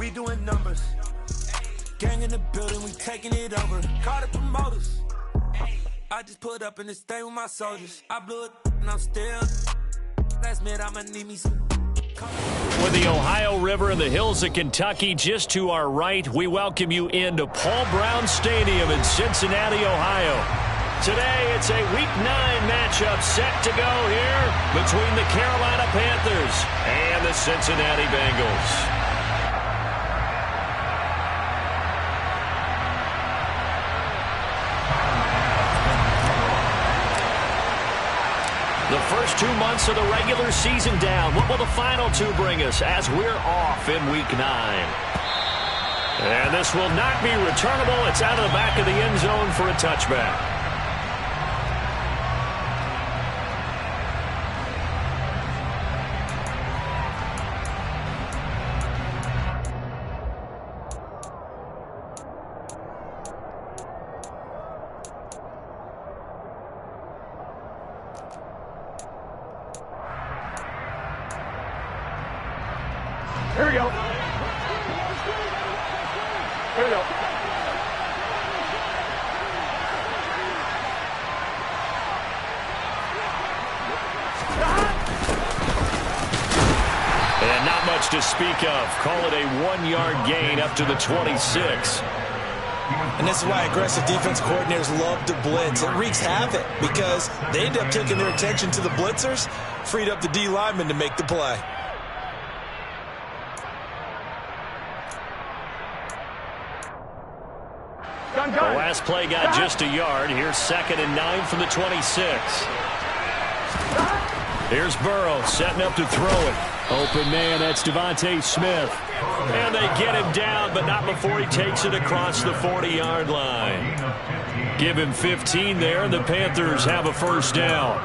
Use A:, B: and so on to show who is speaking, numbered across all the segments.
A: we doing numbers. Gang in the building, we taking it over. Call the promoters. I just put up in this thing with my soldiers. I blew it and I'm still. Last minute I'ma need me some.
B: With the Ohio River and the hills of Kentucky just to our right, we welcome you into Paul Brown Stadium in Cincinnati, Ohio. Today, it's a Week 9 matchup set to go here between the Carolina Panthers and the Cincinnati Bengals. The first 2 months of the regular season down. What will the final 2 bring us as we're off in Week 9? And this will not be returnable. It's out of the back of the end zone for a touchback.
C: Here we go. Here we go.
B: And not much to speak of. Call it a 1-yard gain up to the 26.
D: And this is why aggressive defense coordinators love to blitz. It wreaks havoc because they end up taking their attention to the blitzers, freed up the D lineman to make the play.
B: The last play got just a yard. Here's 2nd and 9 from the 26. Here's Burrow setting up to throw it. Open man, that's Devontae Smith. And they get him down, but not before he takes it across the 40-yard line. Give him 15 there, and the Panthers have a first down.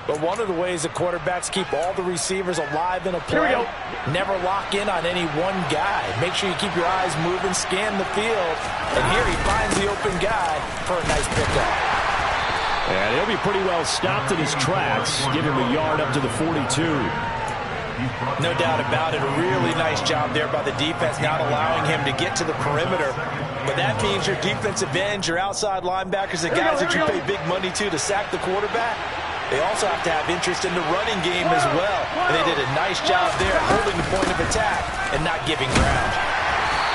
D: But one of the ways the quarterbacks keep all the receivers alive in a play, never lock in on any one guy. Make sure you keep your eyes moving, scan the field. And here he finds the open guy for a nice pickup.
B: And he'll be pretty well stopped in his tracks. Give him a yard up to the 42.
D: No doubt about it. A really nice job there by the defense, not allowing him to get to the perimeter. But that means your defensive ends, your outside linebackers, the guys that you pay big money to sack the quarterback, they also have to have interest in the running game as well. And they did a nice job there holding the point of attack and not giving ground.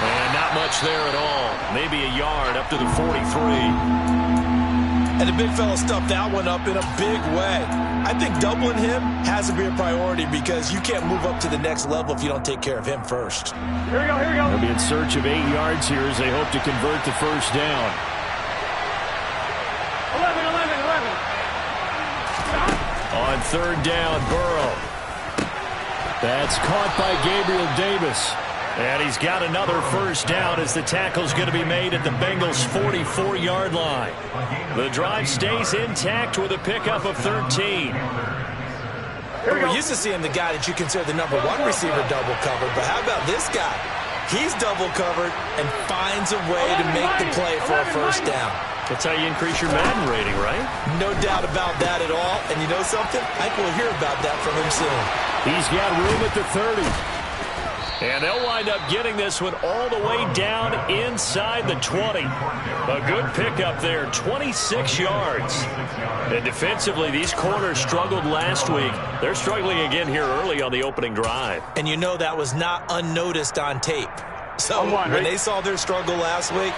B: And not much there at all. Maybe a yard up to the 43.
D: And the big fella stuffed that one up in a big way. I think doubling him has to be a priority because you can't move up to the next level if you don't take care of him first.
C: Here we go, here we go.
B: They'll be in search of 8 yards here as they hope to convert the first down.
C: 11.
B: On 3rd down, Burrow. That's caught by Gabriel Davis. And he's got another first down as the tackle's going to be made at the Bengals' 44-yard line. The drive stays intact with a pickup of 13.
D: We're used to seeing the guy that you consider the number 1 receiver double covered, but how about this guy? He's double covered and finds a way to make the play for a first down.
B: That's how you increase your Madden rating, right?
D: No doubt about that at all. And you know something? I think we'll hear about that from him soon.
B: He's got room at the 30. And they'll wind up getting this one all the way down inside the 20. A good pickup there, 26 yards. And defensively, these corners struggled last week. They're struggling again here early on the opening drive.
D: And you know that was not unnoticed on tape. So when they saw their struggle last week,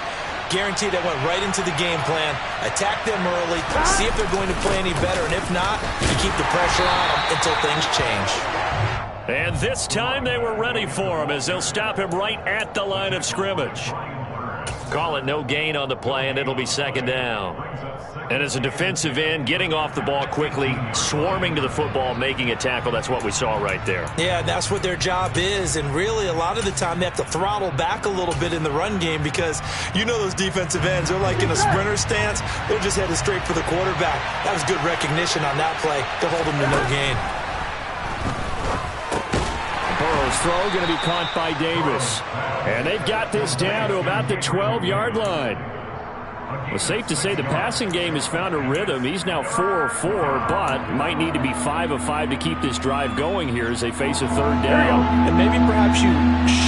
D: guaranteed they went right into the game plan, attack them early, see if they're going to play any better, and if not, you keep the pressure on them until things change.
B: And this time they were ready for him as they'll stop him right at the line of scrimmage. Call it no gain on the play, and it'll be 2nd down. And as a defensive end, getting off the ball quickly, swarming to the football, making a tackle, that's what we saw right there.
D: Yeah, that's what their job is, and really a lot of the time they have to throttle back a little bit in the run game because you know those defensive ends, they're like in a sprinter stance. They're just headed straight for the quarterback. That was good recognition on that play to hold him to no gain.
B: Burrow's throw going to be caught by Davis. And they've got this down to about the 12-yard line. Well, safe to say the passing game has found a rhythm. He's now 4 of 4, but might need to be 5 of 5 to keep this drive going here as they face a third down.
D: And maybe perhaps you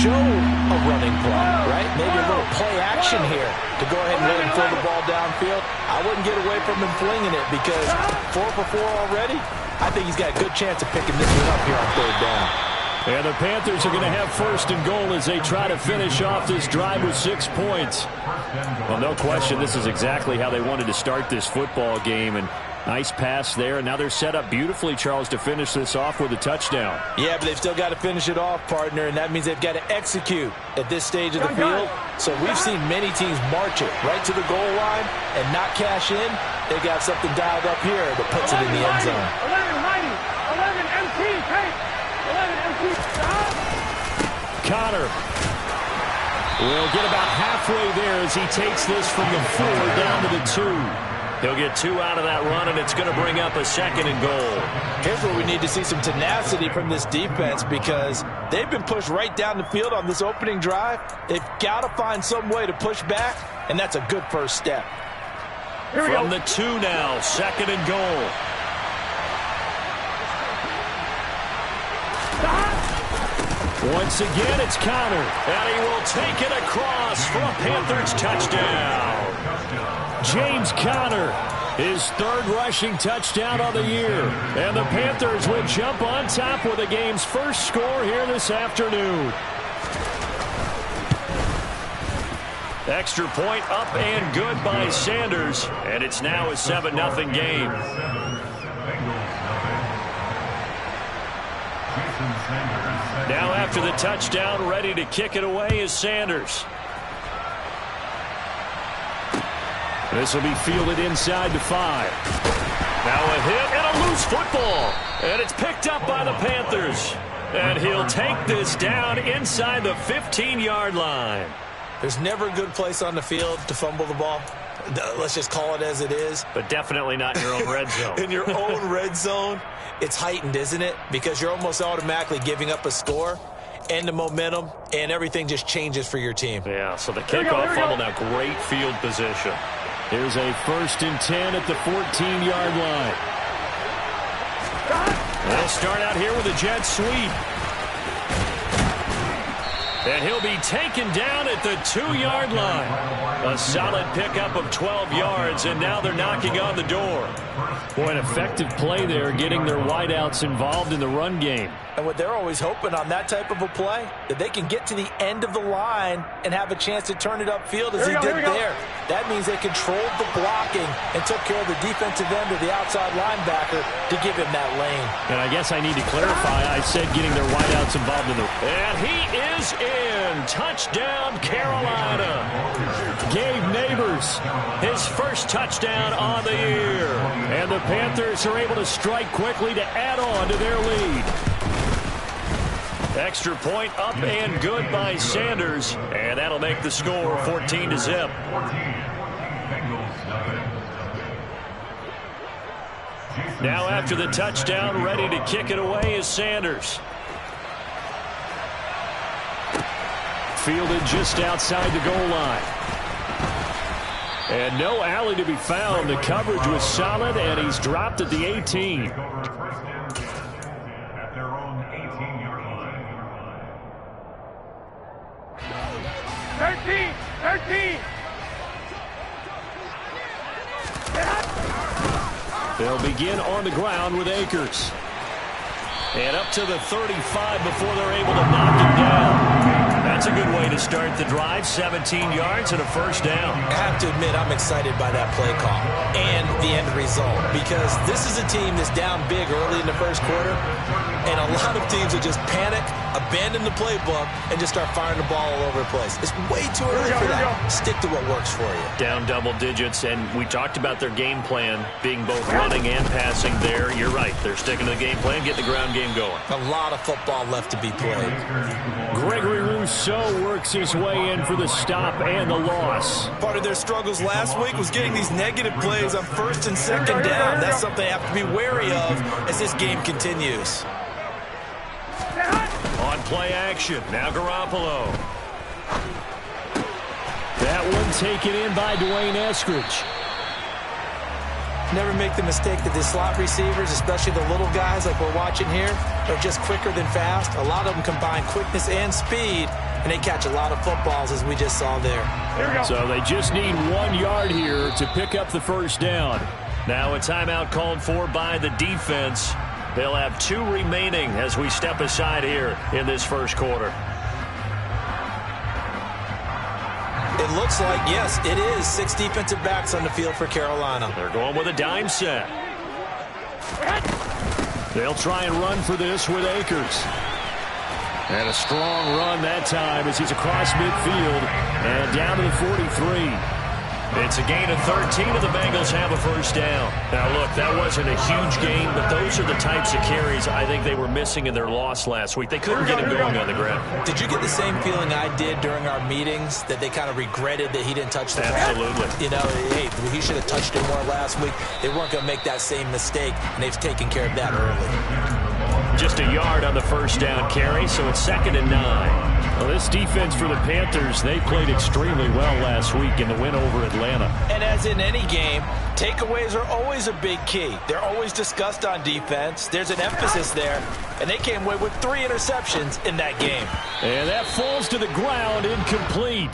D: show a running play, right? Maybe a little play action here to go ahead and let him throw the ball downfield. I wouldn't get away from him flinging it because 4 for 4 already. I think he's got a good chance of picking this one up here on third down.
B: And the Panthers are going to have first and goal as they try to finish off this drive with 6 points. Well, no question, this is exactly how they wanted to start this football game. And nice pass there. And now they're set up beautifully, Charles, to finish this off with a touchdown.
D: Yeah, but they've still got to finish it off, partner, and that means they've got to execute at this stage of the field. So we've seen many teams march it right to the goal line and not cash in. They got something dialed up here that puts it in the end zone.
C: 11 MT, take. 11 MT, stop.
B: Connor will get about halfway there as he takes this from the 4 down to the 2. He'll get 2 out of that run, and it's going to bring up a second and goal.
D: Here's where we need to see some tenacity from this defense because they've been pushed right down the field on this opening drive. They've got to find some way to push back, and that's a good first step.
B: From the 2 now, second and goal. Once again, it's Connor, and he will take it across for a Panthers touchdown. James Conner, his 3rd rushing touchdown of the year. And the Panthers will jump on top with the game's first score here this afternoon. Extra point up and good by Sanders, and it's now a 7-0 game. Now after the touchdown, ready to kick it away is Sanders. This will be fielded inside the 5. Now a hit and a loose football. And it's picked up by the Panthers. And he'll take this down inside the 15-yard line.
D: There's never a good place on the field to fumble the ball. Let's just call it as it is.
B: But definitely not in your own red zone.
D: In your own red zone, it's heightened, isn't it? Because you're almost automatically giving up a score and the momentum, and everything just changes for your team.
B: Yeah, so the kickoff fumble now, great field position. Here's a 1st and 10 at the 14-yard line. They'll start out here with a jet sweep. And he'll be taken down at the 2-yard line. A solid pickup of 12 yards, and now they're knocking on the door. Boy, an effective play there, getting their wideouts involved in the run game.
D: And what they're always hoping on that type of a play, that they can get to the end of the line and have a chance to turn it upfield as he did there. That means they controlled the blocking and took care of the defensive end or the outside linebacker to give him that lane.
B: And I guess I need to clarify, I said getting their wideouts involved in the... And he is in! Touchdown, Carolina! Gabe Neighbors, his first touchdown on the year. And the Panthers are able to strike quickly to add on to their lead. Extra point up and good by Sanders, and that'll make the score 14-0. Now after the touchdown, ready to kick it away is Sanders. Fielded just outside the goal line. And no alley to be found. The coverage was solid, and he's dropped at the 18. They'll begin on the ground with Akers. And up to the 35 before they're able to knock him down. That's a good way to start the drive. 17 yards and a first down.
D: I have to admit, I'm excited by that play call and the end result, because this is a team that's down big early in the first quarter, and a lot of teams will just panic, abandon the playbook, and just start firing the ball all over the place. It's way too early for that. Stick to what works for you.
B: Down double digits, and we talked about their game plan being both running and passing there. You're right. They're sticking to the game plan, get the ground game going.
D: A lot of football left to be played.
B: Gregory Rousseau works his way in for the stop and the loss.
D: Part of their struggles last week was getting these negative plays on 1st and 2nd down. That's something they have to be wary of as this game continues.
B: On play action, now Garoppolo. That one taken in by Dwayne Eskridge.
D: Never make the mistake that the slot receivers, especially the little guys like we're watching here, are just quicker than fast. A lot of them combine quickness and speed, and they catch a lot of footballs, as we just saw there.
C: Here we go.
B: So they just need 1 yard here to pick up the first down. Now a timeout called for by the defense. They'll have 2 remaining as we step aside here in this first quarter.
D: It looks like, yes, it is 6 defensive backs on the field for Carolina.
B: They're going with a dime set. They'll try and run for this with Akers. And a strong run that time as he's across midfield and down to the 43. It's a gain of 13, and the Bengals have a first down. Now, look, that wasn't a huge gain, but those are the types of carries I think they were missing in their loss last week. They couldn't get him going on the ground.
D: Did you get the same feeling I did during our meetings, that they kind of regretted that he didn't touch the ball?
B: Absolutely.
D: You know, hey, he should have touched it more last week. They weren't going to make that same mistake, and they've taken care of that early.
B: Just a yard on the first down carry, so it's 2nd and 9. Well, this defense for the Panthers, they played extremely well last week in the win over Atlanta.
D: And as in any game, takeaways are always a big key. They're always discussed on defense. There's an emphasis there, and they came away with 3 interceptions in that game.
B: And that falls to the ground, incomplete.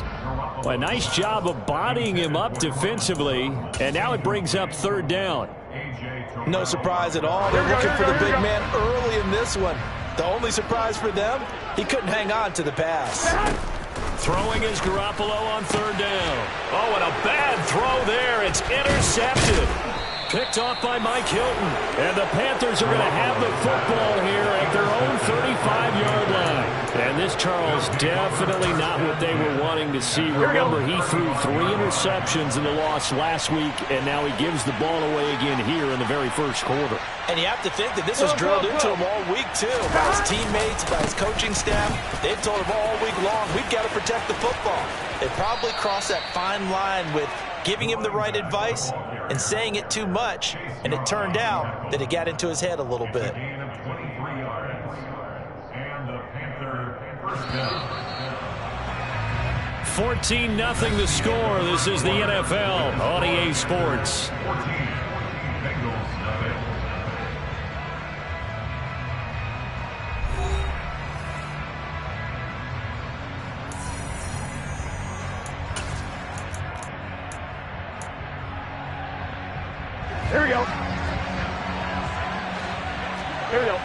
B: Well, a nice job of bodying him up defensively, and now it brings up 3rd down.
D: No surprise at all. They're looking for the big man early in this one. The only surprise for them, he couldn't hang on to the pass.
B: Throwing is Garoppolo on 3rd down. Oh, and a bad throw there. It's intercepted. Picked off by Mike Hilton. And the Panthers are going to have the football here at their own 35-yard line. And this, Charles, definitely not what they were wanting to see. Remember, he threw 3 interceptions in the loss last week, and now he gives the ball away again here in the very first quarter.
D: And you have to think that this was drilled into him all week, too, by his teammates, by his coaching staff. They've told him all week long, we've got to protect the football. They probably crossed that fine line with giving him the right advice and saying it too much, and it turned out that it got into his head a little bit.
B: 14-0 the score. This is the NFL on EA Sports.
C: Here we go. Here we go.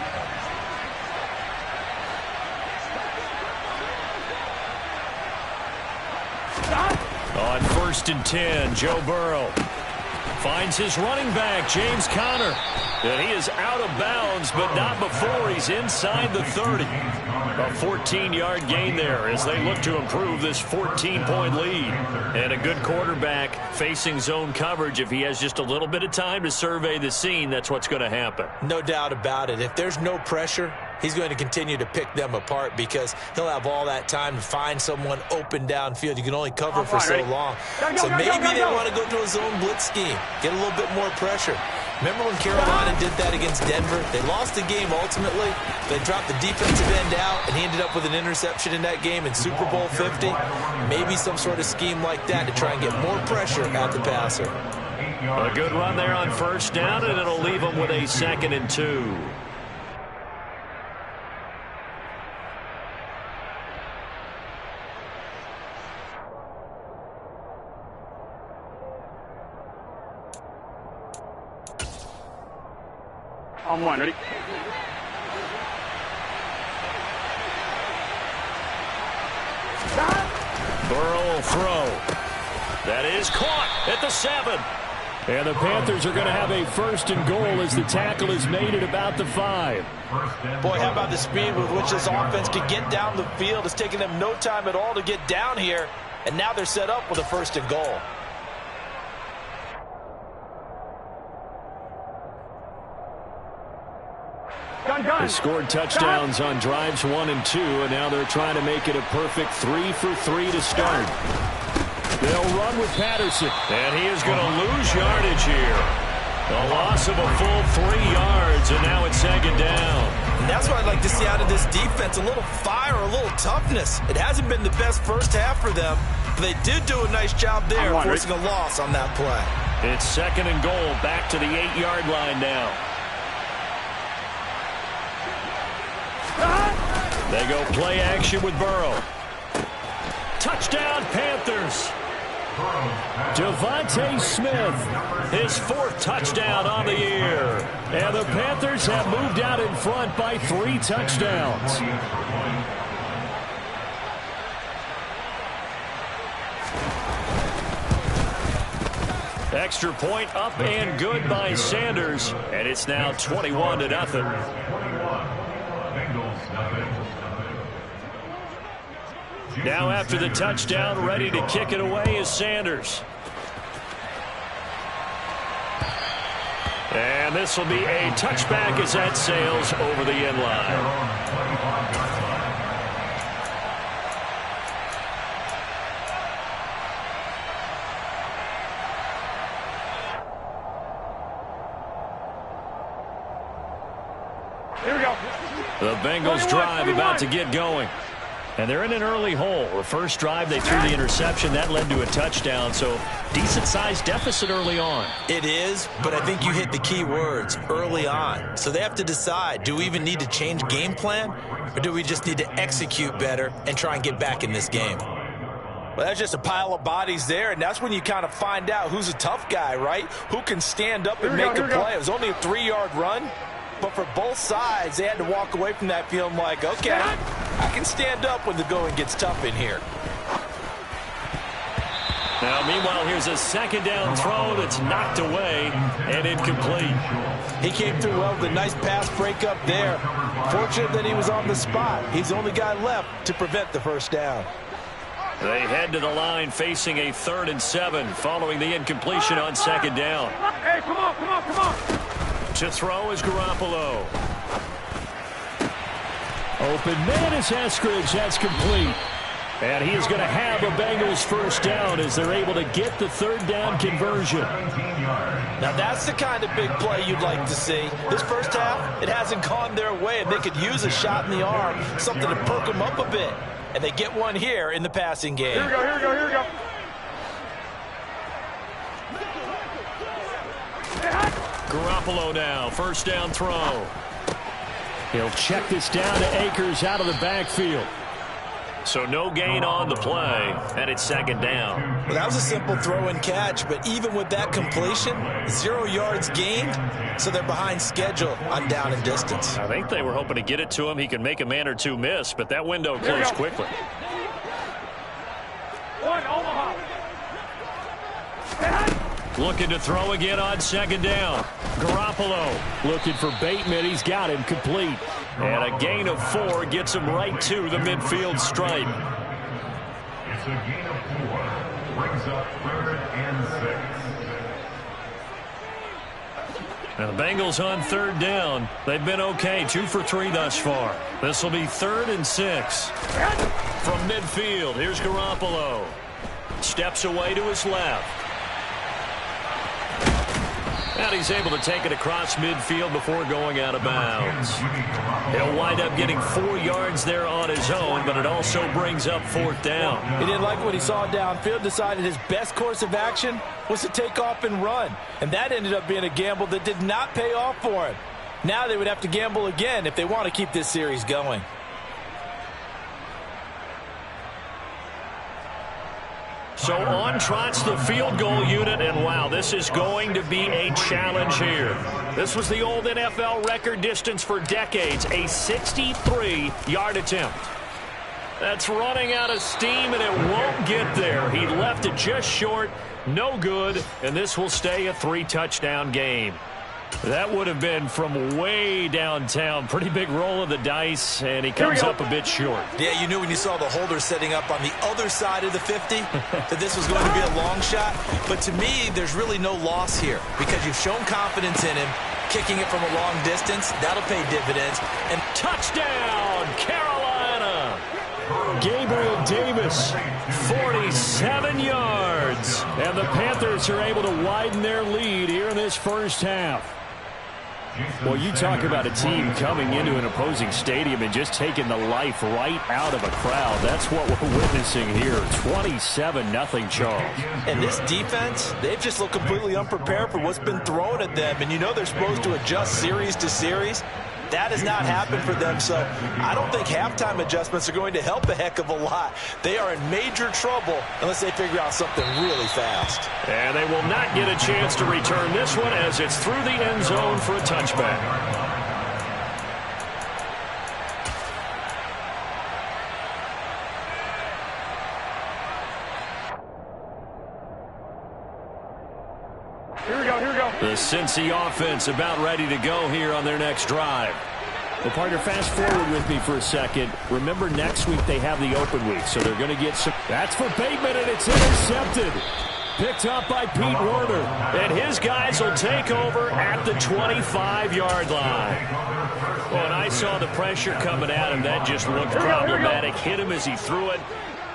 B: On 1st and 10, Joe Burrow finds his running back, James Conner. And he is out of bounds, but not before he's inside the 30. A 14-yard gain there as they look to improve this 14-point lead. And a good quarterback facing zone coverage. If he has just a little bit of time to survey the scene, that's what's going to happen.
D: No doubt about it. If there's no pressure, he's going to continue to pick them apart because he'll have all that time to find someone open downfield. You can only cover for so long. So maybe they want to go to a zone blitz scheme, get a little bit more pressure. Remember when Carolina did that against Denver? They lost the game ultimately. They dropped the defensive end out, and he ended up with an interception in that game in Super Bowl 50. Maybe some sort of scheme like that to try and get more pressure at the passer.
B: A good run there on 1st down, and it'll leave them with a 2nd and 2.
C: On 1, ready?
B: Burrow will throw. That is caught at the 7. And the Panthers are going to have a 1st and goal as the tackle is made at about the 5.
D: Boy, how about the speed with which this offense could get down the field? It's taken them no time at all to get down here, and now they're set up with a 1st and goal.
B: They scored touchdowns on drives 1 and 2, and now they're trying to make it a perfect 3 for 3 to start. They'll run with Patterson, and he is going to lose yardage here. A loss of a full 3 yards, and now it's 2nd down.
D: And that's what I'd like to see out of this defense, a little fire, a little toughness. It hasn't been the best first half for them, but they did do a nice job there, forcing a loss on that play.
B: It's 2nd and goal, back to the 8-yard line now. They go play action with Burrow. Touchdown, Panthers. Devontae Smith, his 4th touchdown on the year. And the Panthers have moved out in front by 3 touchdowns. Extra point up and good by Sanders. And it's now 21-0. Now after the touchdown, ready to kick it away is Sanders. And this will be a touchback as that sails over the end line.
C: Here we go.
B: The Bengals drive about to get going. And they're in an early hole. The first drive, they threw the interception. That led to a touchdown, so decent-sized deficit early on.
D: It is, but I think you hit the key words, early on. So they have to decide, do we even need to change game plan, or do we just need to execute better and try and get back in this game? Well, that's just a pile of bodies there, and that's when you kind of find out who's a tough guy, right? Who can stand up and make a play. It was only a 3-yard run. But for both sides, they had to walk away from that feeling like, okay, I can stand up when the going gets tough in here.
B: Now, meanwhile, here's a 2nd down throw that's knocked away and incomplete.
D: He came through well with a nice pass breakup there. Fortunate that he was on the spot. He's the only guy left to prevent the first down.
B: They head to the line facing a 3rd and 7 following the incompletion on 2nd down.
C: Hey, come on.
B: To throw is Garoppolo. Open man is Eskridge. That's complete. And he is going to have a Bengals first down as they're able to get the 3rd down conversion.
D: Now that's the kind of big play you'd like to see. This first half, it hasn't gone their way, and they could use a shot in the arm, something to perk them up a bit. And they get one here in the passing game.
C: Here we go.
B: Garoppolo now, first down throw. He'll check this down to Akers out of the backfield. So no gain on the play, and it's 2nd down.
D: Well, that was a simple throw and catch, but even with that completion, 0 yards gained, so they're behind schedule on down and distance.
B: I think they were hoping to get it to him. He could make a man or two miss, but that window closed quickly.
C: One, Omaha.
B: Looking to throw again on 2nd down. Garoppolo looking for Bateman. He's got him complete. And a gain of 4 gets him right to the midfield stripe.
E: It's a gain of 4. Brings up 3rd and 6.
B: Now the Bengals on 3rd down. They've been okay. 2 for 3 thus far. This will be 3rd and 6. From midfield, here's Garoppolo. Steps away to his left. And he's able to take it across midfield before going out of bounds. He'll wind up getting 4 yards there on his own, but it also brings up 4th down.
D: He didn't like what he saw downfield, decided his best course of action was to take off and run. And that ended up being a gamble that did not pay off for him. Now they would have to gamble again if they want to keep this series going.
B: So on trots the field goal unit, and wow, this is going to be a challenge here. This was the old NFL record distance for decades, a 63-yard attempt. That's running out of steam, and it won't get there. He left it just short, no good, and this will stay a 3-touchdown game. That would have been from way downtown. Pretty big roll of the dice, and he comes up a bit short.
D: Yeah, you knew when you saw the holder setting up on the other side of the 50 that this was going to be a long shot. But to me, there's really no loss here because you've shown confidence in him. Kicking it from a long distance, that'll pay dividends. And
B: touchdown, Carolina! Gabriel Davis, 47 yards. And the Panthers are able to widen their lead here in this first half. Well, you talk about a team coming into an opposing stadium and just taking the life right out of a crowd. That's what we're witnessing here. 27-0 Charles.
D: And this defense, they've just looked completely unprepared for what's been thrown at them. And you know they're supposed to adjust series to series. That has not happened for them, so I don't think halftime adjustments are going to help a heck of a lot. They are in major trouble unless they figure out something really fast.
B: And they will not get a chance to return this one as it's through the end zone for a touchback.
C: Here we go, here we go.
B: The Cincy offense about ready to go here on their next drive. Well, partner, fast forward with me for a second. Remember, next week they have the open week, so they're going to get some. That's for Bateman, and it's intercepted. Picked up by Pete Werner. And his guys will take over at the 25-yard line. Well, and I saw the pressure coming at him. That just looked problematic. Hit him as he threw it.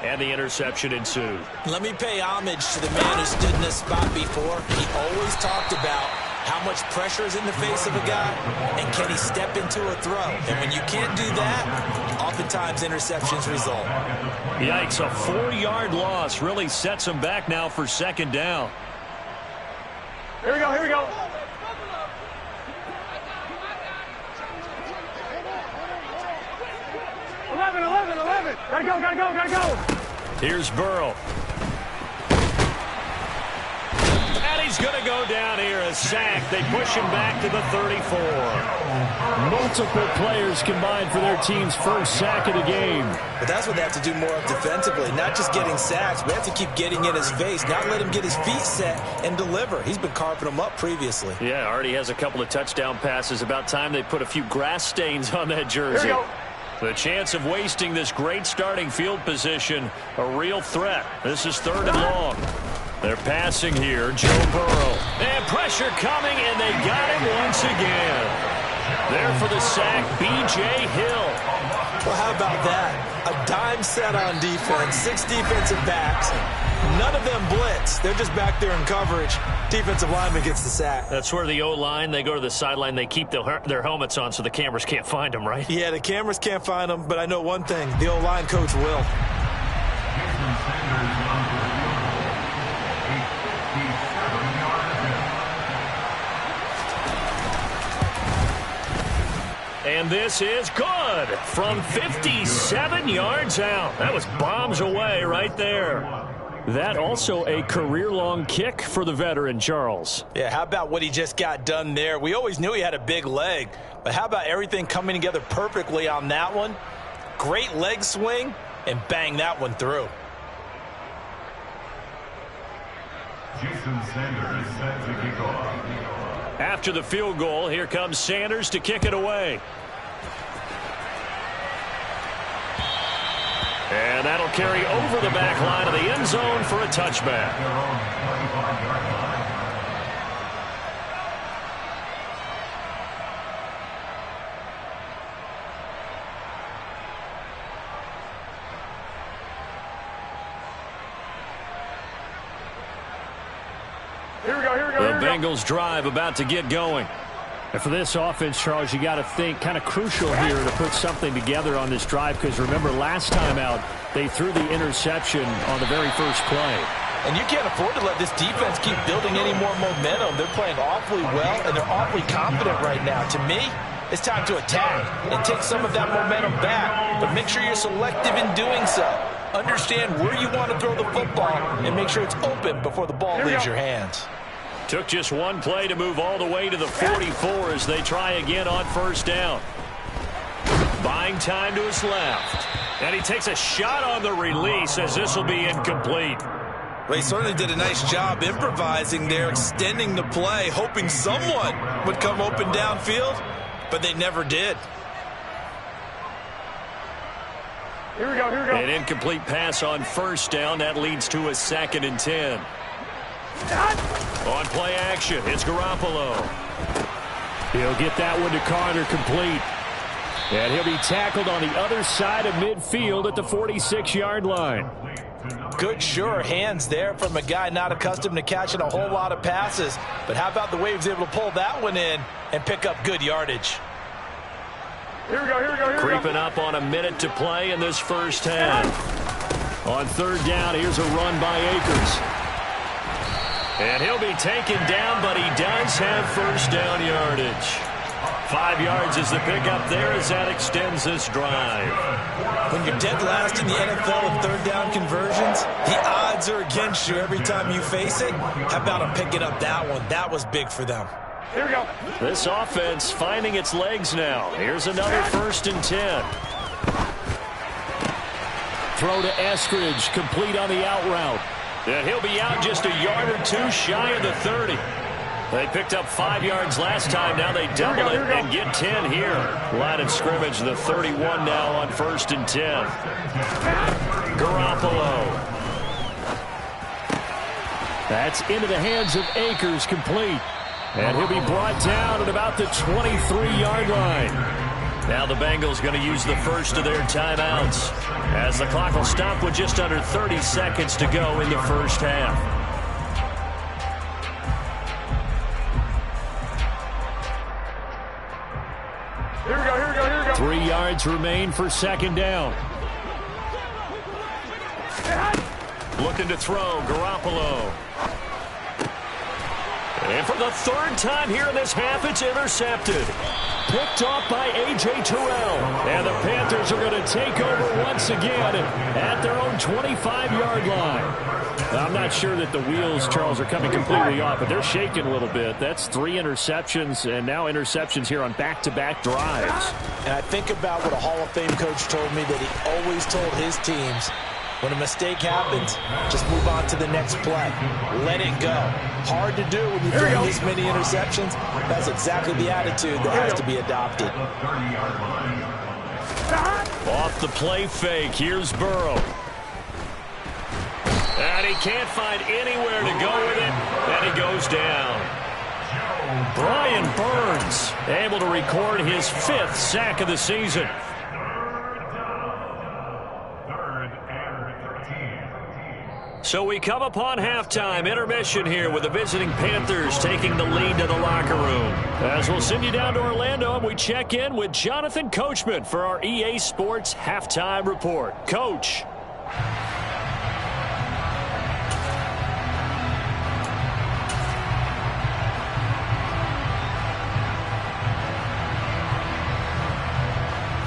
B: And the interception ensued.
D: Let me pay homage to the man who stood in this spot before. He always talked about how much pressure is in the face of a guy, and can he step into a throw. And when you can't do that, oftentimes interceptions result.
B: Yikes, a 4-yard loss really sets him back now for second down.
C: Here we go, here we go. Eleven. Gotta go.
B: Here's Burrow. And he's going to go down here, a sack. They push him back to the 34. Multiple players combined for their team's first sack of the game.
D: But that's what they have to do more of defensively, not just getting sacks. We have to keep getting in his face, not let him get his feet set and deliver. He's been carving them up previously.
B: Yeah, already has a couple of touchdown passes. About time they put a few grass stains on that jersey.
C: Here we go.
B: The chance of wasting this great starting field position, a real threat. This is 3rd and long. They're passing here, Joe Burrow. And pressure coming, and they got him once again. There for the sack, B.J. Hill.
D: Well, how about that? A dime set on defense, 6 defensive backs. None of them blitz. They're just back there in coverage. Defensive lineman gets the sack.
B: That's where the O-line, they go to the sideline, they keep their helmets on so the cameras can't find them, right?
D: Yeah, the cameras can't find them, but I know one thing. The O-line coach will.
B: And this is good from 57 yards out. That was bombs away right there. That also a career-long kick for the veteran, Charles.
D: Yeah, how about what he just got done there? We always knew he had a big leg, but how about everything coming together perfectly on that one? Great leg swing, and bang that one through.
E: Jason Sanders set to kick off.
B: After the field goal, here comes Sanders to kick it away. And that'll carry over the back line of the end zone for a touchback.
C: Here we go.
B: The Bengals drive about to get going. And for this offense, Charles, you got to think kind of crucial here to put something together on this drive, because remember last time out they threw the interception on the very first play.
D: And you can't afford to let this defense keep building any more momentum. They're playing awfully well, and they're awfully confident right now. To me, it's time to attack and take some of that momentum back, but make sure you're selective in doing so. Understand where you want to throw the football and make sure it's open before the ball leaves your hands.
B: Took just one play to move all the way to the 44 as they try again on first down. Buying time to his left. And he takes a shot on the release as this will be incomplete.
D: Well, he certainly did a nice job improvising there, extending the play, hoping someone would come open downfield, but they never did.
C: Here we go.
B: An incomplete pass on first down. That leads to a 2nd and 10. On play action, it's Garoppolo. He'll get that one to Carter complete. And he'll be tackled on the other side of midfield at the 46-yard line.
D: Good, sure hands there from a guy not accustomed to catching a whole lot of passes. But how about the way he was able to pull that one in and pick up good yardage?
C: Here we go, here we go, here we go.
B: Creeping up on a minute to play in this first half. On third down, here's a run by Akers. And he'll be taken down, but he does have first down yardage. 5 yards is the pickup there as that extends this drive.
D: When you're dead last in the NFL in third down conversions, the odds are against you every time you face it. How about him picking up that one? That was big for them.
C: Here we go.
B: This offense finding its legs now. Here's another 1st and 10. Throw to Eskridge, complete on the out route. And he'll be out just a yard or two shy of the 30. They picked up 5 yards last time. Now they double it and get 10 here. Line of scrimmage, the 31 now on 1st and 10. Garoppolo. That's into the hands of Akers, complete. And he'll be brought down at about the 23-yard line. Now the Bengals going to use the first of their timeouts, as the clock will stop with just under 30 seconds to go in the first half.
C: Here we go, here we go, here we go.
B: 3 yards remain for second down. Looking to throw, Garoppolo. And for the 3rd time here in this half, it's intercepted. Picked off by A.J. Terrell. And the Panthers are going to take over once again at their own 25-yard line. I'm not sure that the wheels, Charles, are coming completely off, but they're shaking a little bit. That's 3 interceptions, and now interceptions here on back-to-back drives.
D: And I think about what a Hall of Fame coach told me, that he always told his teams, when a mistake happens, just move on to the next play. Let it go. Hard to do when you throw this many interceptions. That's exactly the attitude that has to be adopted.
B: Off the play fake, here's Burrow. And he can't find anywhere to go with it, and he goes down. Brian Burns able to record his 5th sack of the season. So we come upon halftime, intermission here with the visiting Panthers taking the lead to the locker room. As we'll send you down to Orlando, and we check in with Jonathan Coachman for our EA Sports Halftime Report. Coach.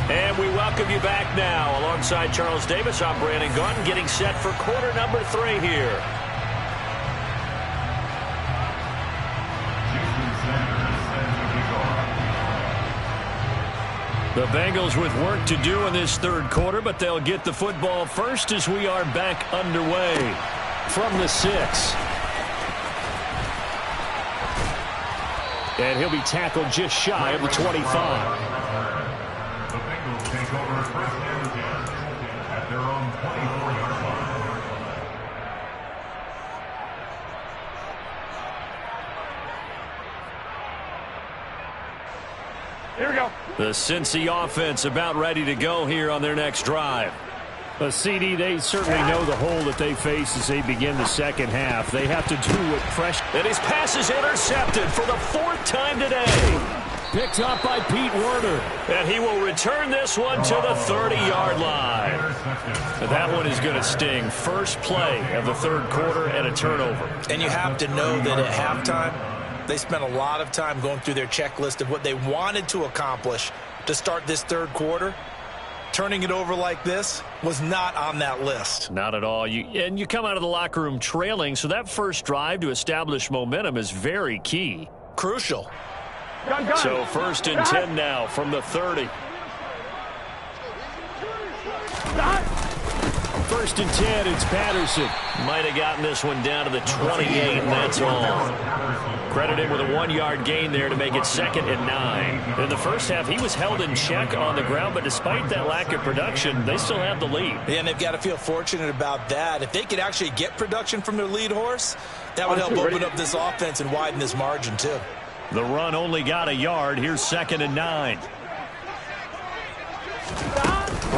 B: And we welcome you back now. Alongside Charles Davis, I'm Brandon Gaudin, getting set for quarter number 3 here. The Bengals with work to do in this 3rd quarter, but they'll get the football first as we are back underway from the 6. And he'll be tackled just shy of the 25.
E: Take over first and 10 at their own 24-yard line.
C: Here we go.
B: The Cincy offense about ready to go here on their next drive. CD, they certainly know the hole that they face as they begin the second half. They have to do what pressure. And his pass is intercepted for the 4th time today. Picked up by Pete Werner. And he will return this one to the 30-yard line. That one is going to sting. First play of the 3rd quarter and a turnover.
D: And you have to know that at halftime, they spent a lot of time going through their checklist of what they wanted to accomplish to start this 3rd quarter. Turning it over like this was not on that list.
B: Not at all. And you come out of the locker room trailing, so that first drive to establish momentum is very key.
D: Crucial.
C: Gun.
B: So 1st and 10 now from the 30. 1st and 10, it's Patterson. Might have gotten this one down to the 28, and that's all. Credited with a 1-yard gain there to make it 2nd and 9. In the first half, he was held in check on the ground, but despite that lack of production, they still have the lead.
D: Yeah, and they've got to feel fortunate about that. If they could actually get production from their lead horse, that would help open up this offense and widen this margin, too.
B: The run only got a yard. Here's 2nd and 9.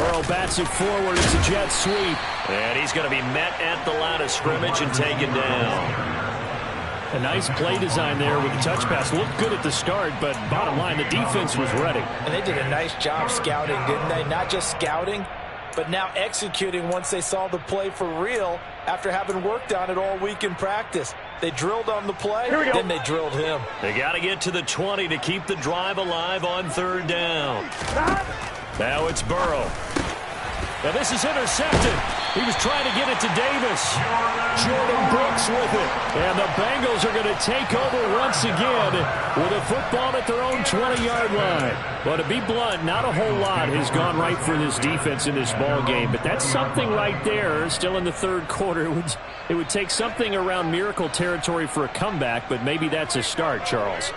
B: Burrow bats it forward. It's a jet sweep. And he's going to be met at the line of scrimmage and taken down. A nice play design there with the touch pass. Looked good at the start, but bottom line, the defense was ready.
D: And they did a nice job scouting, didn't they? Not just scouting, but now executing once they saw the play for real after having worked on it all week in practice. They drilled on the play, then they drilled him.
B: They got to get to the 20 to keep the drive alive on 3rd down. Now it's Burrow. Now this is intercepted. He was trying to get it to Davis. Jordan Brooks with it. And the Bengals are going to take over once again with a football at their own 20-yard line. But to be blunt, not a whole lot has gone right for this defense in this ball game. But that's something right there. Still in the 3rd quarter. It would take something around miracle territory for a comeback, but maybe that's a start, Charles.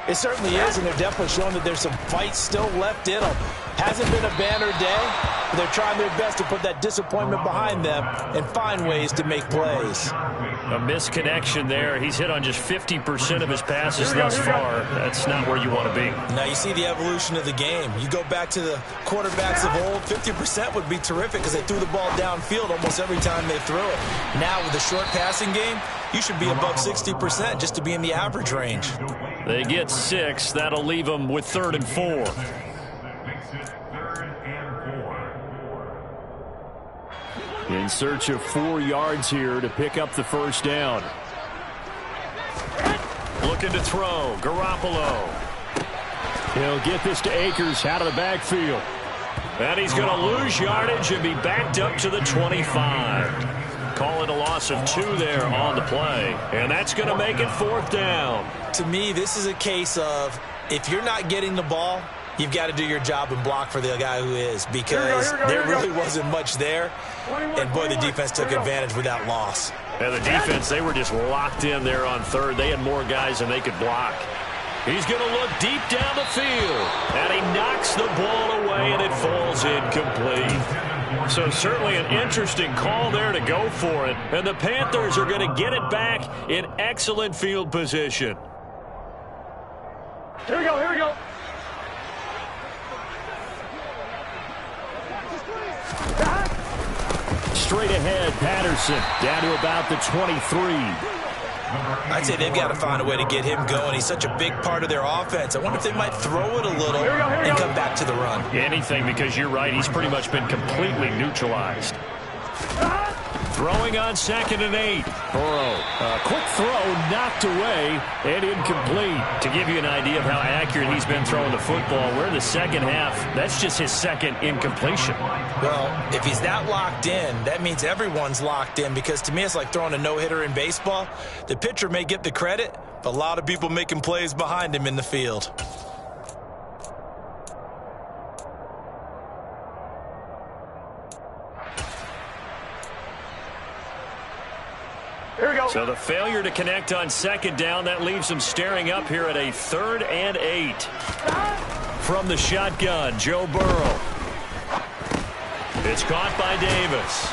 D: It certainly is, and they're definitely showing that there's some fight still left in them. Hasn't been a banner day, but they're trying their best to put that disappointment behind them and find ways to make plays.
B: A misconnection there. He's hit on just 50% of his passes thus far. That's not where you want to be.
D: Now you see the evolution of the game. You go back to the quarterbacks of old, 50% would be terrific because they threw the ball downfield almost every time they threw it. Now with the short passing game, you should be above 60% just to be in the average range.
B: They get 6. That'll leave them with 3rd and 4. In search of 4 yards here to pick up the 1st down. Looking to throw. Garoppolo. He'll get this to Akers out of the backfield. And he's going to lose yardage and be backed up to the 25. Call it a loss of 2 there on the play. And that's going to make it 4th down.
D: To me, this is a case of if you're not getting the ball, you've got to do your job and block for the guy who is, because there really wasn't much there. And, boy, the defense took advantage with that loss.
B: And the defense, they were just locked in there on 3rd. They had more guys than they could block. He's going to look deep down the field. And he knocks the ball away, and it falls incomplete. So certainly an interesting call there to go for it. And the Panthers are going to get it back in excellent field position.
C: Here we go, here we go.
B: Straight ahead, Patterson down to about the 23.
D: I'd say they've got to find a way to get him going. He's such a big part of their offense. I wonder if they might throw it a little and come back to the run.
B: Anything, because you're right. He's pretty much been completely neutralized. Throwing on 2nd and 8. Burrow, a quick throw knocked away and incomplete. To give you an idea of how accurate he's been throwing the football, we're in the 2nd half. That's just his 2nd incompletion.
D: Well, if he's that locked in, that means everyone's locked in, because to me it's like throwing a no-hitter in baseball. The pitcher may get the credit, but a lot of people making plays behind him in the field.
C: Here we go.
B: So the failure to connect on 2nd down, that leaves them staring up here at a 3rd and 8. From the shotgun, Joe Burrow. It's caught by Davis.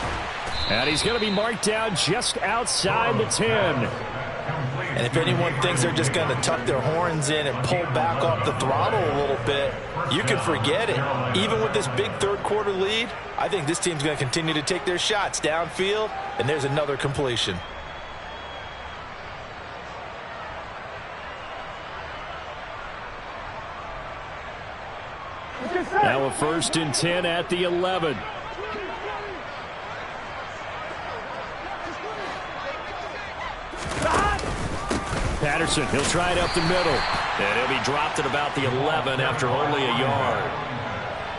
B: And he's going to be marked down just outside the 10.
D: And if anyone thinks they're just going to tuck their horns in and pull back off the throttle a little bit, you can forget it. Even with this big 3rd quarter lead, I think this team's going to continue to take their shots downfield, and there's another completion.
B: Now a 1st and 10 at the 11. Patterson, he'll try it up the middle. And he'll be dropped at about the 11 after only a yard.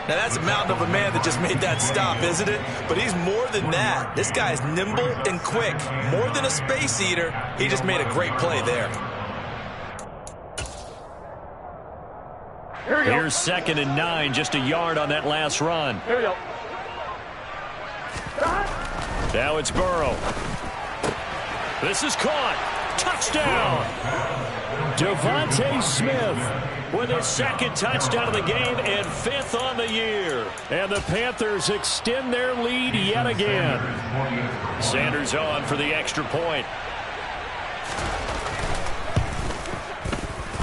D: Now that's a mountain of a man that just made that stop, isn't it? But he's more than that. This guy's nimble and quick. More than a space eater. He just made a great play there.
B: Here's 2nd and 9, just a yard on that last run.
C: Here we go.
B: Now it's Burrow. This is caught. Touchdown. Devontae Smith with his 2nd touchdown of the game and 5th on the year. And the Panthers extend their lead yet again. Sanders on for the extra point.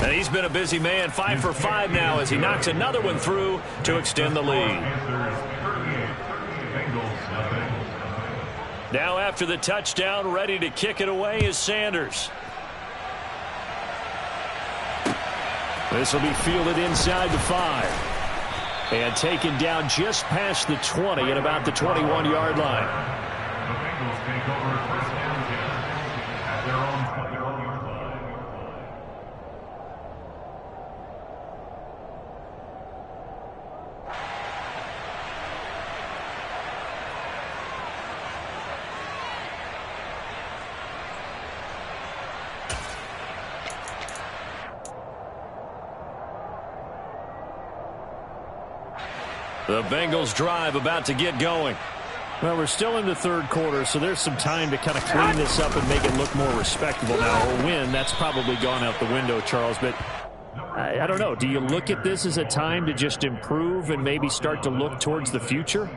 B: And he's been a busy man, 5 for 5 now as he knocks another one through to extend the lead. Now after the touchdown, ready to kick it away is Sanders. This will be fielded inside the 5. And taken down just past the 20 at about the 21-yard line.
E: The Bengals take over first down 10 at their own 21-yard line.
B: The Bengals drive about to get going.
F: Well, we're still in the third quarter, so there's some time to kind of clean this up and make it look more respectable. Now, a win, that's probably gone out the window, Charles, but I don't know. Do you look at this as a time to just improve and maybe start to look towards the future?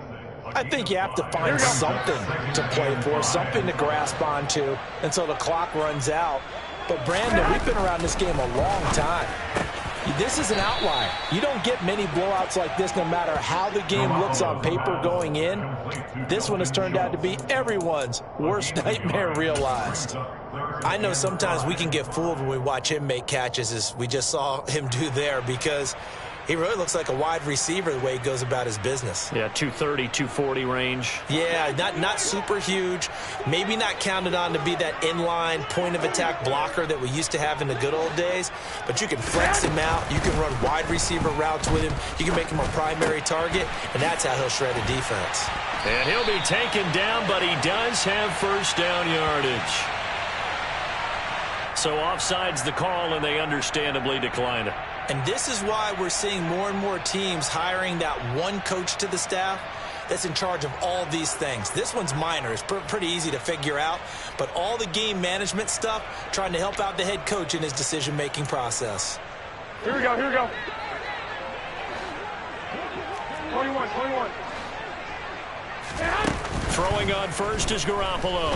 D: I think you have to find something to play for, something to grasp onto until the clock runs out. But, Brandon, we've been around this game a long time. This is an outlier. You don't get many blowouts like this no matter how the game looks on paper going in. This one has turned out to be everyone's worst nightmare realized. I know sometimes we can get fooled when we watch him make catches, as we just saw him do there, because he really looks like a wide receiver the way he goes about his business.
F: Yeah, 230, 240 range.
D: Yeah, not super huge. Maybe not counted on to be that inline point-of-attack blocker that we used to have in the good old days. But you can flex him out. You can run wide receiver routes with him. You can make him a primary target, and that's how he'll shred a defense.
B: And he'll be taken down, but he does have first down yardage. So offside's the call, and they understandably decline it.
D: And this is why we're seeing more and more teams hiring that one coach to the staff that's in charge of all these things. This one's minor. It's pretty easy to figure out. But all the game management stuff, trying to help out the head coach in his decision-making process.
C: Here we go, here we go. 21, 21.
B: Throwing on first is Garoppolo.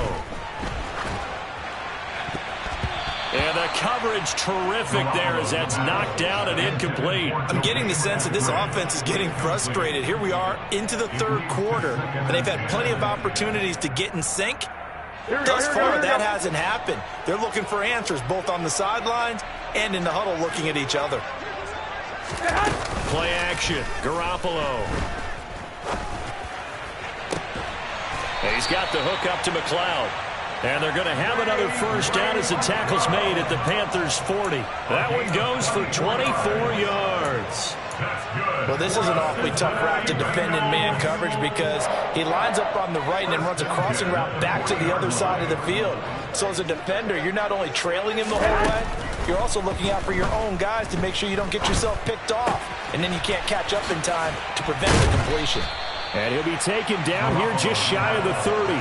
B: And the coverage terrific there as that's knocked down and incomplete.
D: I'm getting the sense that this offense is getting frustrated. Here we are into the third quarter, and they've had plenty of opportunities to get in sync. Thus far, that hasn't happened. They're looking for answers both on the sidelines and in the huddle looking at each other.
B: Play action. Garoppolo. He's got the hook up to McLeod. And they're going to have another first down as the tackle's made at the Panthers' 40. That one goes for 24 yards.
D: Well, this is an awfully tough route to defend in man coverage because he lines up on the right and then runs a crossing route back to the other side of the field. So as a defender, you're not only trailing him the whole way, you're also looking out for your own guys to make sure you don't get yourself picked off. And then you can't catch up in time to prevent the completion.
F: And he'll be taken down here just shy of the 30.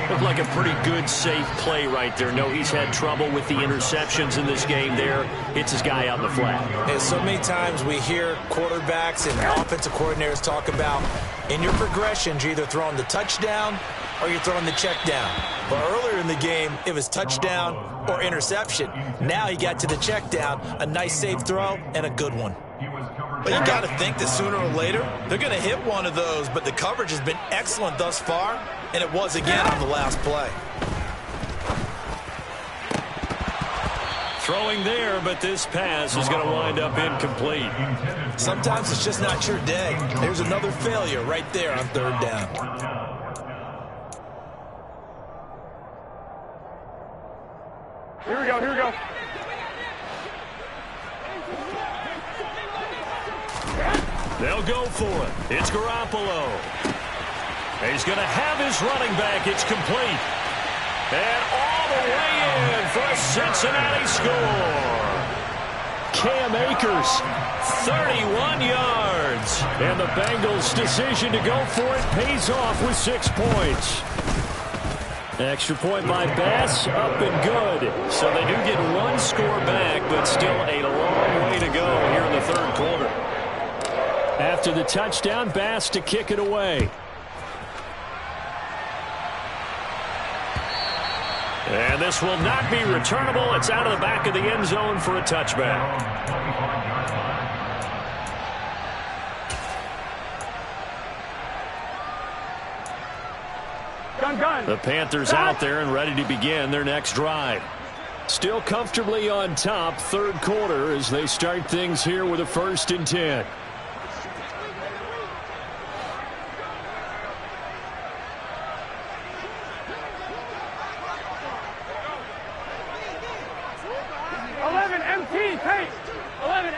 B: Looked like a pretty good, safe play right there. No, he's had trouble with the interceptions in this game there. Hits his guy out in the flat.
D: And so many times we hear quarterbacks and offensive coordinators talk about in your progressions, you're either throwing the touchdown or you're throwing the check down. But earlier in the game, it was touchdown or interception. Now he got to the check down, a nice safe throw, and a good one. But you got to think that sooner or later, they're going to hit one of those, but the coverage has been excellent thus far, and it was again on the last play.
B: Throwing there, but this pass is going to wind up incomplete.
D: Sometimes it's just not your day. There's another failure right there on third down.
C: Here we go, here we go.
B: They'll go for it. It's Garoppolo. He's going to have his running back. It's complete. And all the way in for a Cincinnati score. Cam Akers, 31 yards. And the Bengals' decision to go for it pays off with 6 points. Extra point by Bass, up and good. So they do get one score back, but still a long way to go here in the third quarter. After the touchdown, Bass to kick it away. And this will not be returnable. It's out of the back of the end zone for a touchback.
C: Gun.
B: The Panthers out there and ready to begin their next drive. Still comfortably on top, third quarter, as they start things here with a 1st and 10.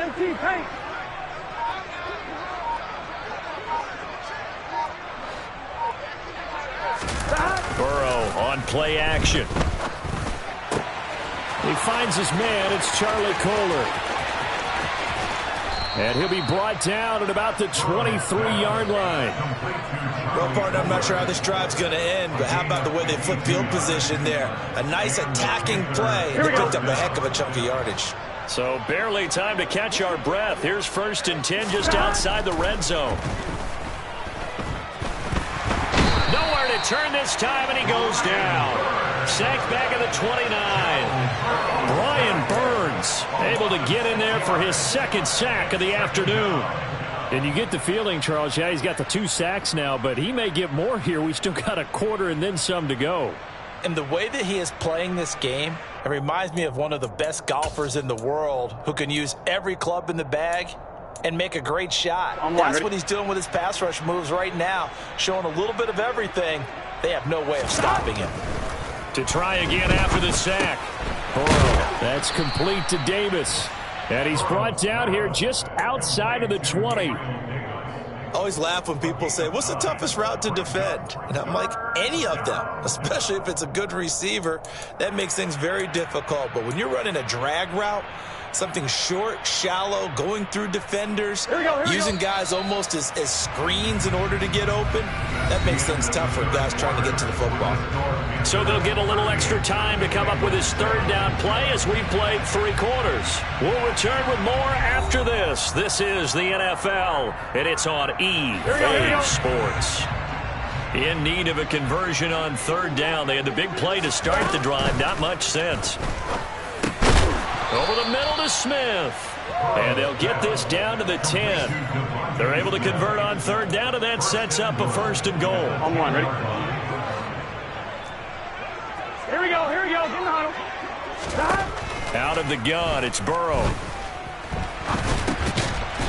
C: Empty paint.
B: Burrow on play action. He finds his man. It's Charlie Kolar. And he'll be brought down at about the 23-yard line.
D: Well, partner, I'm not sure how this drive's going to end, but how about the way they flip field position there? A nice attacking play. They picked up a heck of a chunk of yardage.
B: So barely time to catch our breath. Here's 1st and 10 just outside the red zone. Nowhere to turn this time, and he goes down. Sacked back at the 29. Brian Burns able to get in there for his 2nd sack of the afternoon. And you get the feeling, Charles, yeah, he's got the 2 sacks now, but he may get more here. We still got a quarter and then some to go.
D: And the way that he is playing this game, it reminds me of one of the best golfers in the world who can use every club in the bag and make a great shot. That's what he's doing with his pass rush moves right now, showing a little bit of everything. They have no way of stopping him.
B: To try again after the sack. Burrow, that's complete to Davis. And he's brought down here just outside of the 20.
D: I always laugh when people say, what's the toughest route to defend? And I'm like, any of them, especially if it's a good receiver. That makes things very difficult. But when you're running a drag route, something short, shallow, going through defenders, using guys almost as screens in order to get open, that makes things tough for guys trying to get to the football.
B: So they'll get a little extra time to come up with his 3rd down play as we played 3 quarters. We'll return with more after this. This is the NFL, and it's on EA Sports. In need of a conversion on 3rd down. They had the big play to start the drive. Not much sense. Over the middle to Smith. And they'll get this down to the 10. They're able to convert on 3rd down, and that sets up a 1st and goal.
C: On 1, ready? Here we go. Get in the huddle.
B: Out of the gun, it's Burrow.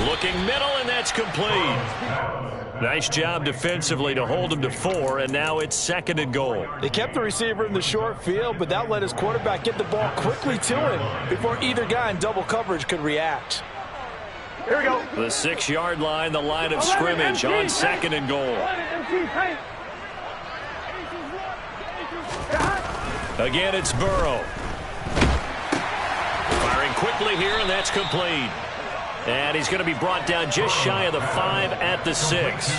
B: Looking middle, and that's complete. Nice job defensively to hold him to 4, and now it's 2nd and goal.
D: They kept the receiver in the short field, but that let his quarterback get the ball quickly to him before either guy in double coverage could react.
C: Here we go.
B: The 6-yard line, the line of scrimmage on 2nd and goal. Again, it's Burrow. Firing quickly here, and that's complete. And he's going to be brought down just shy of the 5 at the 6.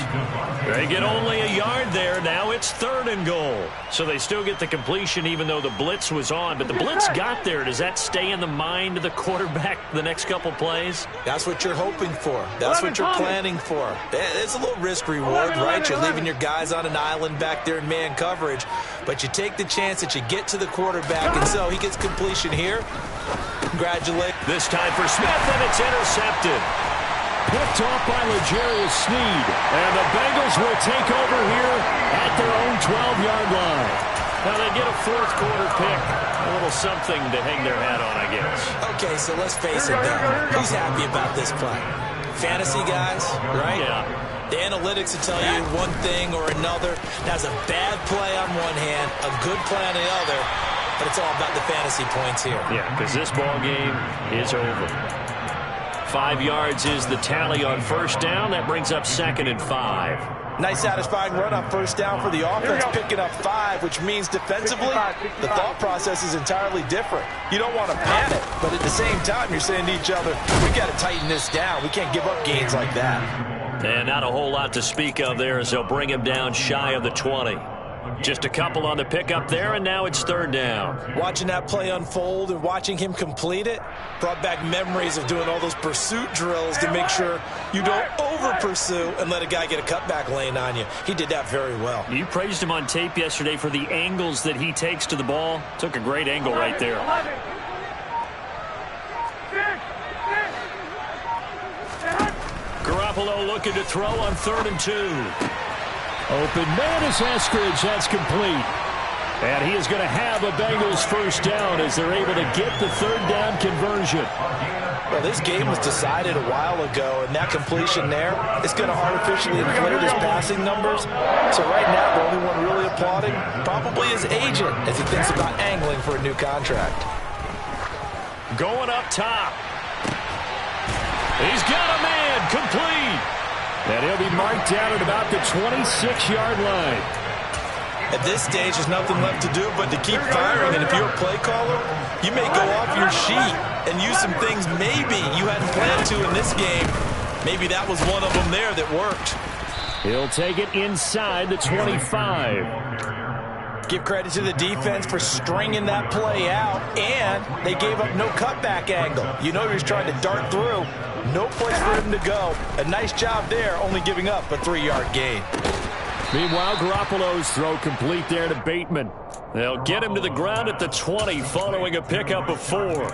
B: They get only a yard there. Now it's 3rd and goal. So they still get the completion even though the blitz was on. But the blitz got there. Does that stay in the mind of the quarterback the next couple plays?
D: That's what you're hoping for. That's what you're planning for. It's a little risk-reward, right? You're leaving your guys on an island back there in man coverage. But you take the chance that you get to the quarterback. And so he gets completion here. Congratulations.
B: This time for Smith, and it's intercepted. Picked off by L'Jarius Sneed. And the Bengals will take over here at their own 12-yard line. Now they get a 4th quarter pick. A little something to hang their hat on, I guess.
D: Okay, so let's face it, though. Who's happy about this play? Fantasy guys, right?
B: Yeah.
D: The analytics will tell you one thing or another. That's a bad play on one hand, a good play on the other. But it's all about the fantasy points here.
B: Yeah, because this ball game is over. 5 yards is the tally on 1st down. That brings up 2nd and 5.
D: Nice satisfying run on 1st down for the offense, picking up 5, which means defensively, the thought process is entirely different. You don't want to panic, but at the same time, you're saying to each other, we got to tighten this down. We can't give up gains like that.
B: And not a whole lot to speak of there as they'll bring him down shy of the 20. Just a couple on the pickup there, and now it's 3rd down.
D: Watching that play unfold and watching him complete it brought back memories of doing all those pursuit drills to make sure you don't over-pursue and let a guy get a cutback lane on you. He did that very well.
B: You praised him on tape yesterday for the angles that he takes to the ball. Took a great angle right there. Garoppolo looking to throw on 3rd and 2.
F: Open man is Eskridge. That's complete. And he is going to have a Bengals first down as they're able to get the third down conversion.
D: Well, this game was decided a while ago, and that completion there is going to artificially inflate his passing numbers. So right now, the only one really applauding probably his agent as he thinks about angling for a new contract.
B: Going up top. He's got a man complete.
F: And he'll be marked down at about the 26-yard line.
D: At this stage, there's nothing left to do but to keep firing. And if you're a play caller, you may go off your sheet and use some things maybe you hadn't planned to in this game. Maybe that was one of them there that worked.
F: He'll take it inside the 25.
D: Give credit to the defense for stringing that play out, and they gave up no cutback angle. You know he was trying to dart through. No place for him to go. A nice job there, only giving up a 3-yard gain.
F: Meanwhile, Garoppolo's throw complete there to Bateman.
B: They'll get him to the ground at the 20 following a pickup of 4.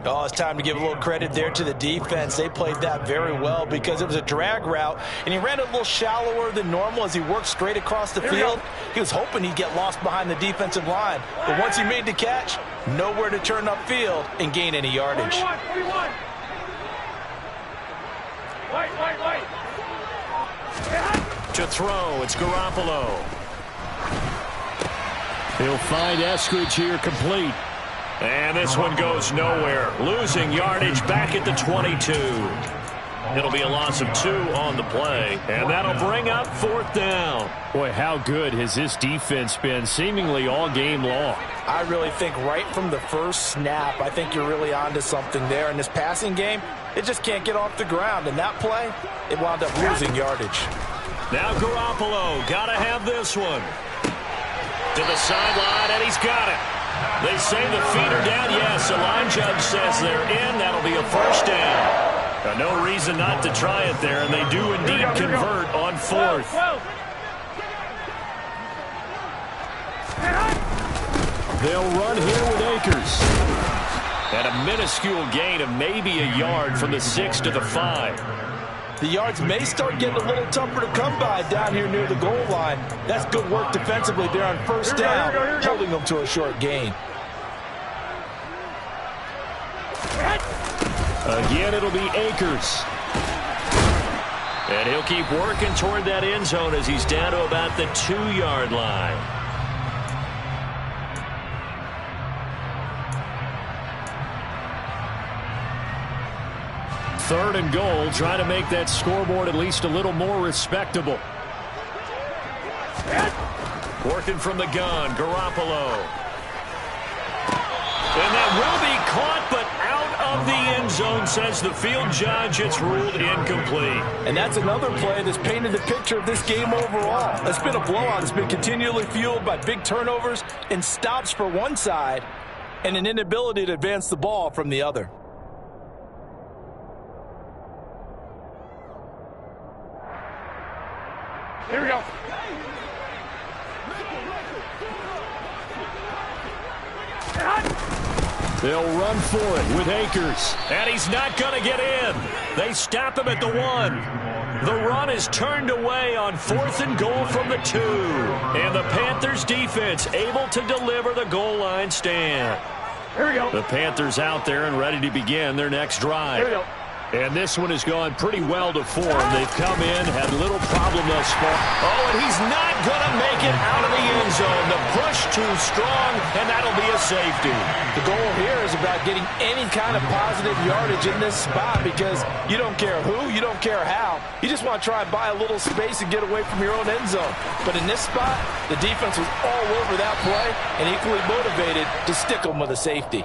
D: Oh, it's time to give a little credit there to the defense. They played that very well because it was a drag route, and he ran a little shallower than normal as he worked straight across the field. He was hoping he'd get lost behind the defensive line. But once he made the catch, nowhere to turn upfield and gain any yardage.
C: 41. Wait.
B: To throw, it's Garoppolo.
F: He'll find Eskridge here complete.
B: And this one goes nowhere. Losing yardage back at the 22. It'll be a loss of 2 on the play. And that'll bring up 4th down.
F: Boy, how good has this defense been seemingly all game long?
D: I really think right from the first snap, I think you're really onto something there. In this passing game, it just can't get off the ground. And that play, it wound up losing yardage.
B: Now Garoppolo, got to have this one. To the sideline, and he's got it. They say the feet are down. Yes, the line judge says they're in. That'll be a first down. No reason not to try it there, and they do indeed convert on 4th.
F: They'll run here with Akers.
B: And a minuscule gain of maybe a yard from the 6 to the 5.
D: The yards may start getting a little tougher to come by down here near the goal line. That's good work defensively there on first down, holding them to a short gain.
F: Again, it'll be Akers.
B: And he'll keep working toward that end zone as he's down to about the 2-yard line.
F: Third and goal, trying to make that scoreboard at least a little more respectable.
B: Working from the gun, Garoppolo. And that will be caught, but out of the end zone, says the field judge. It's ruled incomplete.
D: And that's another play that's painted the picture of this game overall. It's been a blowout. It's been continually fueled by big turnovers and stops for one side and an inability to advance the ball from the other.
C: Here we go.
F: They'll run for it with Akers.
B: And he's not going to get in. They stop him at the 1. The run is turned away on 4th and goal from the 2. And the Panthers defense able to deliver the goal line stand.
C: Here we go.
F: The Panthers out there and ready to begin their next drive.
C: Here we go.
F: And this one has gone pretty well to form. They've come in, had little problem thus far.
B: Oh, and he's not going to make it out of the end zone. The push too strong, and that'll be a safety.
D: The goal here is about getting any kind of positive yardage in this spot because you don't care who, you don't care how. You just want to try and buy a little space and get away from your own end zone. But in this spot, the defense was all over that play and equally motivated to stick them with a safety.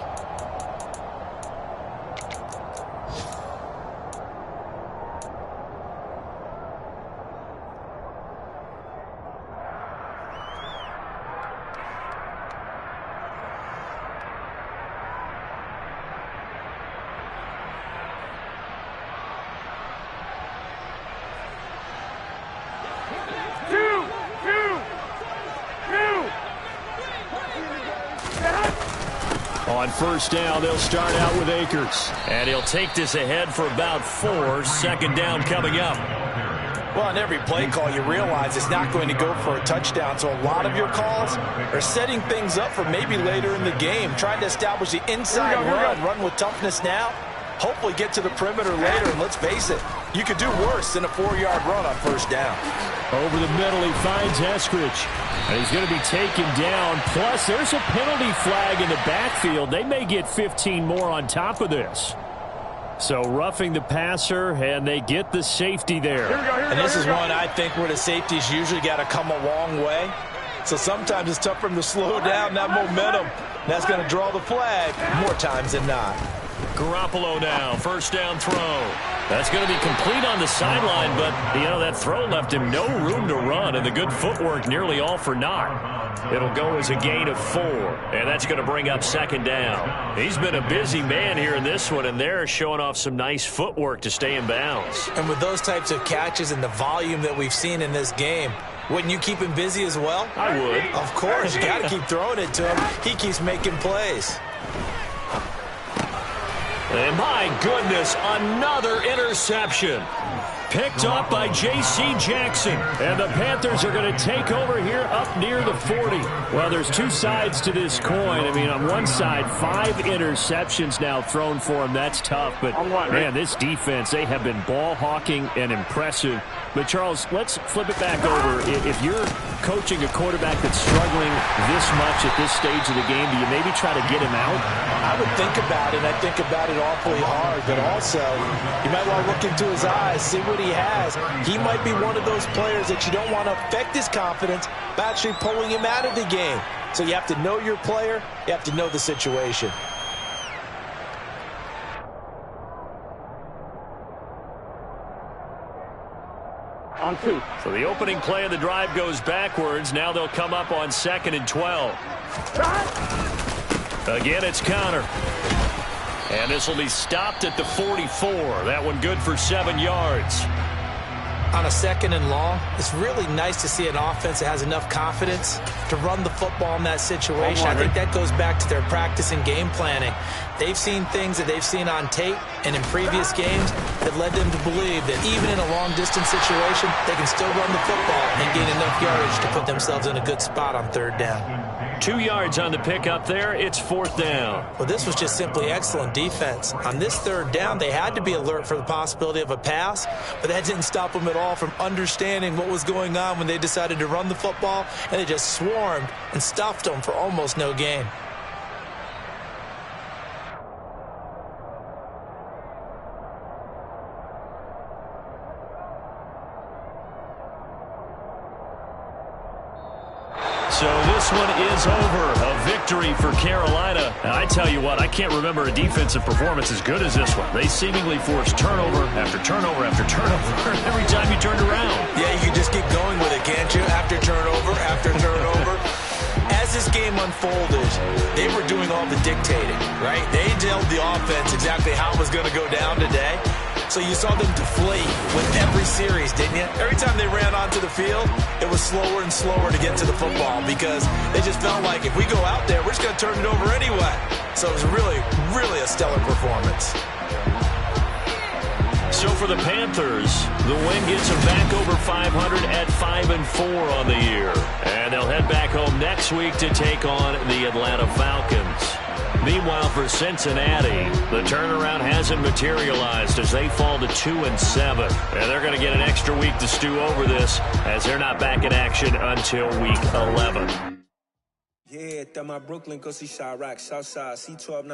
F: On first down, they'll start out with Akers.
B: And he'll take this ahead for about 4. Second down coming up.
D: Well, on every play call, you realize it's not going to go for a touchdown. So a lot of your calls are setting things up for maybe later in the game, trying to establish the inside run with toughness now. Hopefully get to the perimeter later, and let's face it, you could do worse than a 4-yard run on first down.
B: Over the middle, he finds Eskridge. And he's going to be taken down. Plus, there's a penalty flag in the backfield. They may get 15 more on top of this. So roughing the passer, and they get the safety there.
D: And this is one, I think, where the safeties usually got to come a long way. So sometimes it's tough for them to slow down that momentum. That's going to draw the flag more times than not.
B: Garoppolo now, first down throw. That's going to be complete on the sideline, but, that throw left him no room to run, and the good footwork nearly all for naught. It'll go as a gain of 4, and that's going to bring up second down. He's been a busy man here in this one, and they're showing off some nice footwork to stay in bounds.
D: And with those types of catches and the volume that we've seen in this game, wouldn't you keep him busy as well?
B: I would.
D: Of course, you got to keep throwing it to him. He keeps making plays.
B: And my goodness, another interception. Picked up by J.C. Jackson. And the Panthers are going to take over here up near the 40. Well, there's two sides to this coin. I mean, on one side, 5 interceptions now thrown for him. That's tough. But, man, this defense, they have been ball hawking and impressive. But, Charles, let's flip it back over. If you're coaching a quarterback that's struggling this much at this stage of the game, do you maybe try to get him out?
D: I would think about it. I think about it awfully hard. But also, you might want to look into his eyes, see what he has. He might be one of those players that you don't want to affect his confidence by actually pulling him out of the game. So you have to know your player. You have to know the situation.
C: On 2.
B: So the opening play of the drive goes backwards. Now they'll come up on 2nd and 12. Again, it's Connor. And this will be stopped at the 44. That one good for 7 yards.
D: On a 2nd and long, it's really nice to see an offense that has enough confidence to run the football in that situation. I think that goes back to their practice and game planning. They've seen things that they've seen on tape and in previous games that led them to believe that even in a long-distance situation, they can still run the football and gain enough yardage to put themselves in a good spot on 3rd down.
B: 2 yards on the pickup there. It's 4th down.
D: Well, this was just simply excellent defense. On this 3rd down, they had to be alert for the possibility of a pass, but that didn't stop them at all from understanding what was going on when they decided to run the football, and they just swarmed and stuffed them for almost no gain.
B: So this one is over. A victory for Carolina. And I tell you what, I can't remember a defensive performance as good as this one. They seemingly forced turnover after turnover after turnover every time you turned around.
D: Yeah, you can just keep going with it, can't you? After turnover, after turnover. As this game unfolded, they were doing all the dictating, right? They told the offense exactly how it was going to go down today. So you saw them deflate with every series, didn't you? Every time they ran onto the field, it was slower and slower to get to the football because they just felt like if we go out there, we're just going to turn it over anyway. So it was really, really a stellar performance.
B: So for the Panthers, the win gets them back over 500 at 5-4 on the year. And they'll head back home next week to take on the Atlanta Falcons. Meanwhile, for Cincinnati, the turnaround hasn't materialized as they fall to 2-7. And they're going to get an extra week to stew over this as they're not back in action until week 11.
G: Yeah, that my Brooklyn, go see Chirac, Southside, C12,